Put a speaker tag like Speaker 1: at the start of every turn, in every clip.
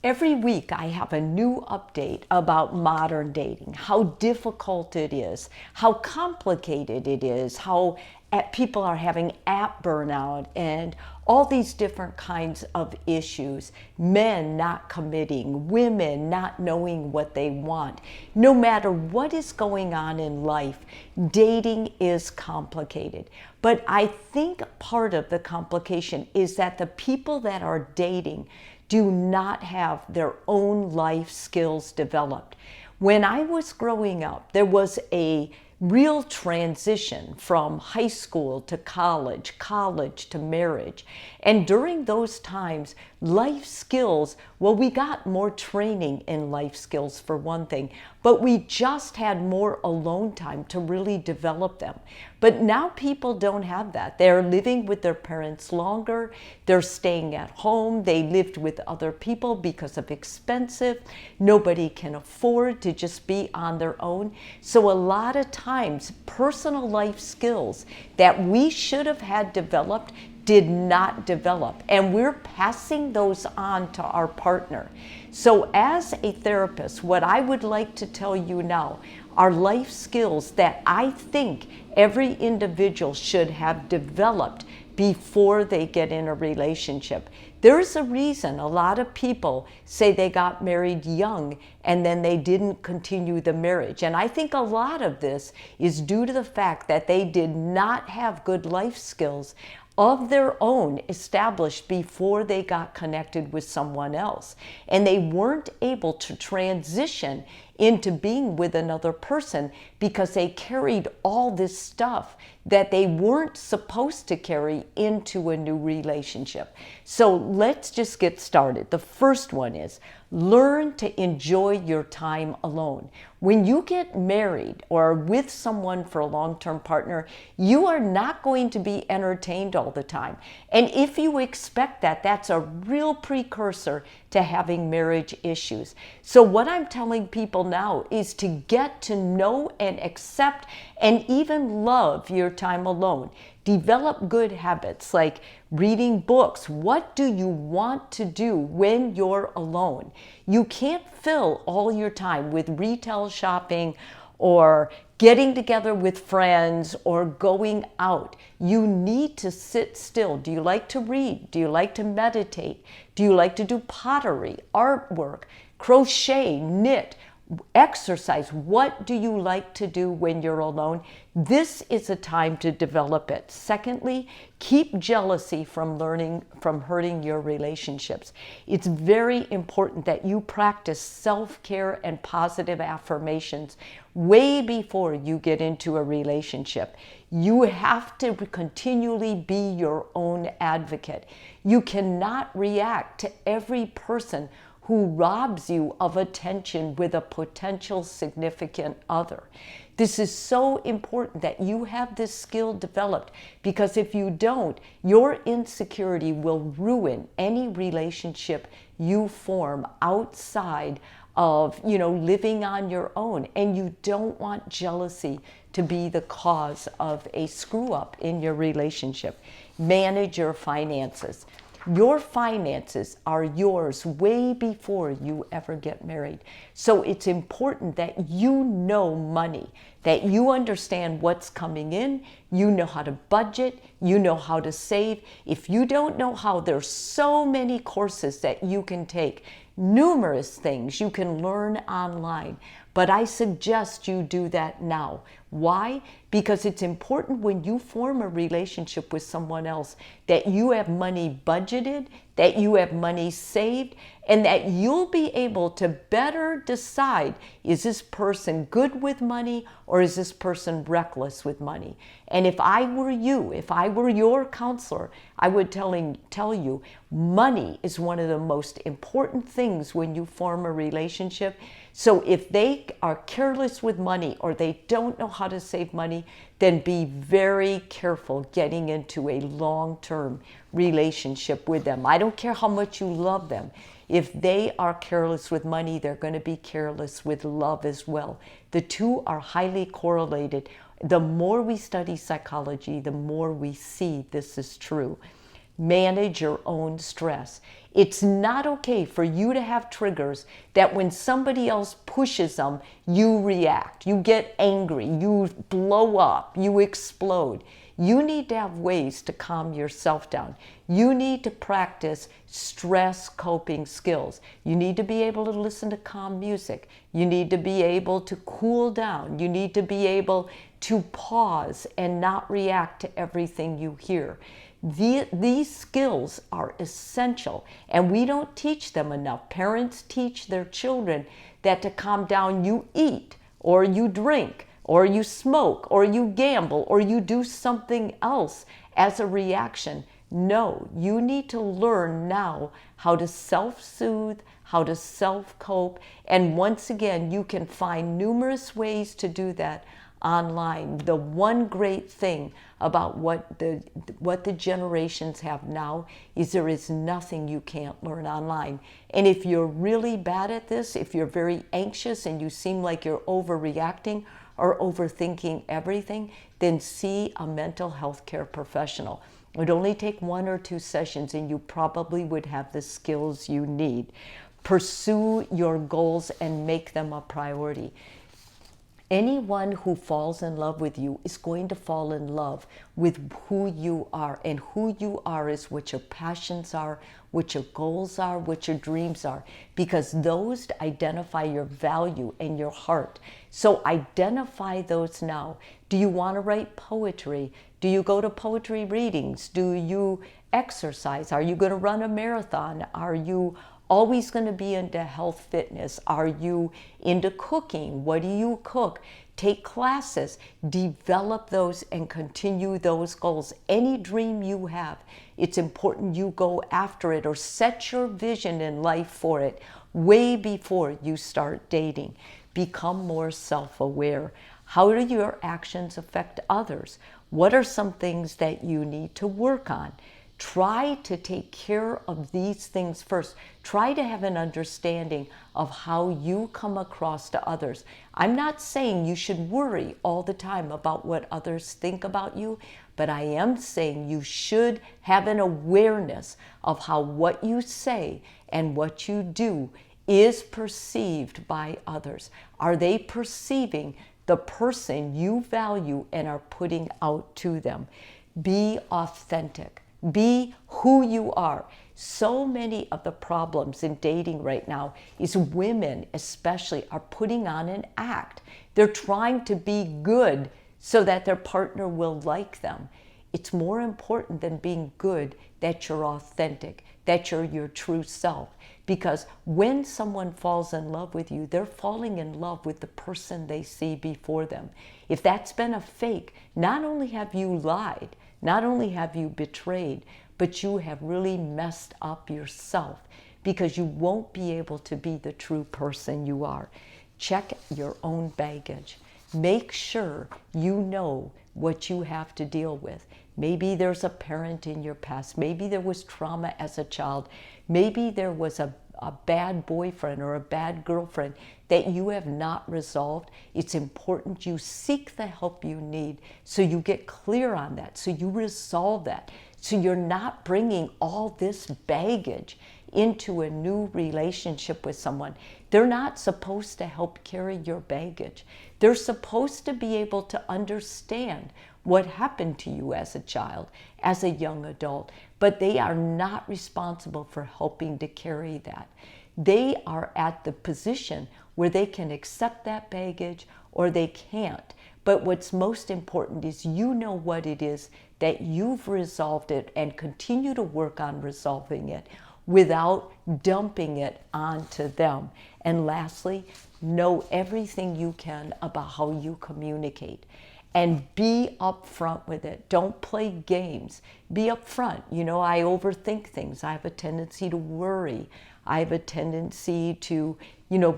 Speaker 1: Every week I have a new update about modern dating, how difficult it is, how complicated it is, how people are having app burnout and all these different kinds of issues. Men not committing, women not knowing what they want. No matter what is going on in life, dating is complicated. But I think part of the complication is that the people that are dating do not have their own life skills developed. When I was growing up, there was a real transition from high school to college, college to marriage. And during those times, life skills, well, we got more training in life skills for one thing, but we just had more alone time to really develop them. But now people don't have that. They're living with their parents longer. They're staying at home. They lived with other people because of expensive. Nobody can afford to just be on their own. So a lot of times, personal life skills that we should have had developed did not develop, and we're passing those on to our partner. So as a therapist, what I would like to tell you now are life skills that I think every individual should have developed before they get in a relationship. There's a reason a lot of people say they got married young and then they didn't continue the marriage. And I think a lot of this is due to the fact that they did not have good life skills of their own established before they got connected with someone else. And they weren't able to transition into being with another person because they carried all this stuff that they weren't supposed to carry into a new relationship. So let's just get started. The first one is learn to enjoy your time alone. When you get married or with someone for a long-term partner, you are not going to be entertained all the time. And if you expect that, that's a real precursor to having marriage issues. So what I'm telling people now is to get to know and accept and even love your time alone. Develop good habits like reading books. What do you want to do when you're alone? You can't fill all your time with retail shopping or getting together with friends or going out. You need to sit still. Do you like to read? Do you like to meditate? Do you like to do pottery, artwork, crochet, knit? Exercise. What do you like to do when you're alone? This is a time to develop it. Secondly, keep jealousy from hurting your relationships. It's very important that you practice self-care and positive affirmations way before you get into a relationship. You have to continually be your own advocate. You cannot react to every person who robs you of attention with a potential significant other. This is so important that you have this skill developed, because if you don't, your insecurity will ruin any relationship you form outside of, living on your own. And you don't want jealousy to be the cause of a screw up in your relationship. Manage your finances. Your finances are yours way before you ever get married. So it's important that you know money, that you understand what's coming in, you know how to budget, you know how to save. If you don't know how, there's so many courses that you can take, numerous things you can learn online. But I suggest you do that now. Why? Because it's important when you form a relationship with someone else that you have money budgeted, that you have money saved, and that you'll be able to better decide, is this person good with money or is this person reckless with money? And if I were you, if I were your counselor, I would tell you, money is one of the most important things when you form a relationship. So if they are careless with money or they don't know how to save money, then be very careful getting into a long-term relationship with them. I don't care how much you love them. If they are careless with money, they're going to be careless with love as well. The two are highly correlated. The more we study psychology, the more we see this is true. manage your own stress. It's not okay for you to have triggers that when somebody else pushes them, you react, you get angry, you blow up, you explode. You need to have ways to calm yourself down. You need to practice stress coping skills. You need to be able to listen to calm music. You need to be able to cool down. You need to be able to pause and not react to everything you hear. These skills are essential, and we don't teach them enough. Parents teach their children that to calm down, you eat, or you drink, or you smoke, or you gamble, or you do something else as a reaction. No, you need to learn now how to self-soothe, how to self-cope, and once again, you can find numerous ways to do that online. The one great thing about what the generations have now is there is nothing you can't learn online. And if you're really bad at this, if you're very anxious and you seem like you're overreacting or overthinking everything, then see a mental health care professional. It would only take 1 or 2 sessions and you probably would have the skills you need. Pursue your goals and make them a priority. Anyone who falls in love with you is going to fall in love with who you are, and who you are is what your passions are, what your goals are, what your dreams are, because those identify your value and your heart. So identify those now. Do you want to write poetry? Do you go to poetry readings? Do you exercise? Are you going to run a marathon? Are you always going to be into health fitness? Are you into cooking? What do you cook? Take classes, develop those and continue those goals. Any dream you have, it's important you go after it or set your vision in life for it way before you start dating. Become more self-aware. How do your actions affect others? What are some things that you need to work on? Try to take care of these things first. Try to have an understanding of how you come across to others. I'm not saying you should worry all the time about what others think about you, but I am saying you should have an awareness of how what you say and what you do is perceived by others. Are they perceiving the person you value and are putting out to them? Be authentic. Be who you are. So many of the problems in dating right now is women especially are putting on an act. They're trying to be good so that their partner will like them. It's more important than being good that you're authentic, that you're your true self. Because when someone falls in love with you, they're falling in love with the person they see before them. If that's been a fake, not only have you lied, not only have you betrayed, but you have really messed up yourself, because you won't be able to be the true person you are. Check your own baggage. Make sure you know what you have to deal with. Maybe there's a parent in your past. Maybe there was trauma as a child. Maybe there was a bad boyfriend or a bad girlfriend that you have not resolved. It's important you seek the help you need so you get clear on that, so you resolve that, so you're not bringing all this baggage into a new relationship with someone. They're not supposed to help carry your baggage. They're supposed to be able to understand what happened to you as a child, as a young adult, but they are not responsible for helping to carry that. They are at the position where they can accept that baggage or they can't. But what's most important is you know what it is, that you've resolved it and continue to work on resolving it without dumping it onto them. And lastly, know everything you can about how you communicate. And be upfront with it. Don't play games. Be upfront. You know, I overthink things. I have a tendency to worry. I have a tendency to,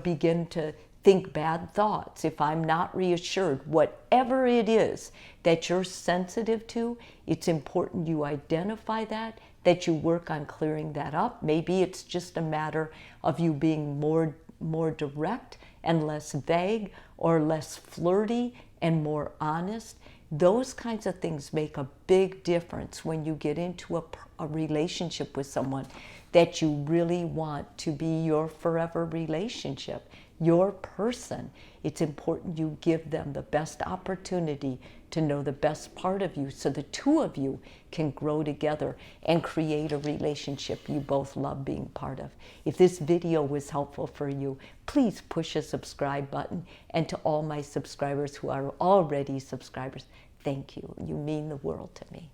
Speaker 1: begin to think bad thoughts if I'm not reassured. Whatever it is that you're sensitive to, it's important you identify that you work on clearing that up. Maybe it's just a matter of you being more direct and less vague, or less flirty and more honest. Those kinds of things make a big difference when you get into a a relationship with someone that you really want to be your forever relationship, your person, it's important you give them the best opportunity to know the best part of you so the two of you can grow together and create a relationship you both love being part of. If this video was helpful for you, please push a subscribe button. And to all my subscribers who are already subscribers, thank you. You mean the world to me.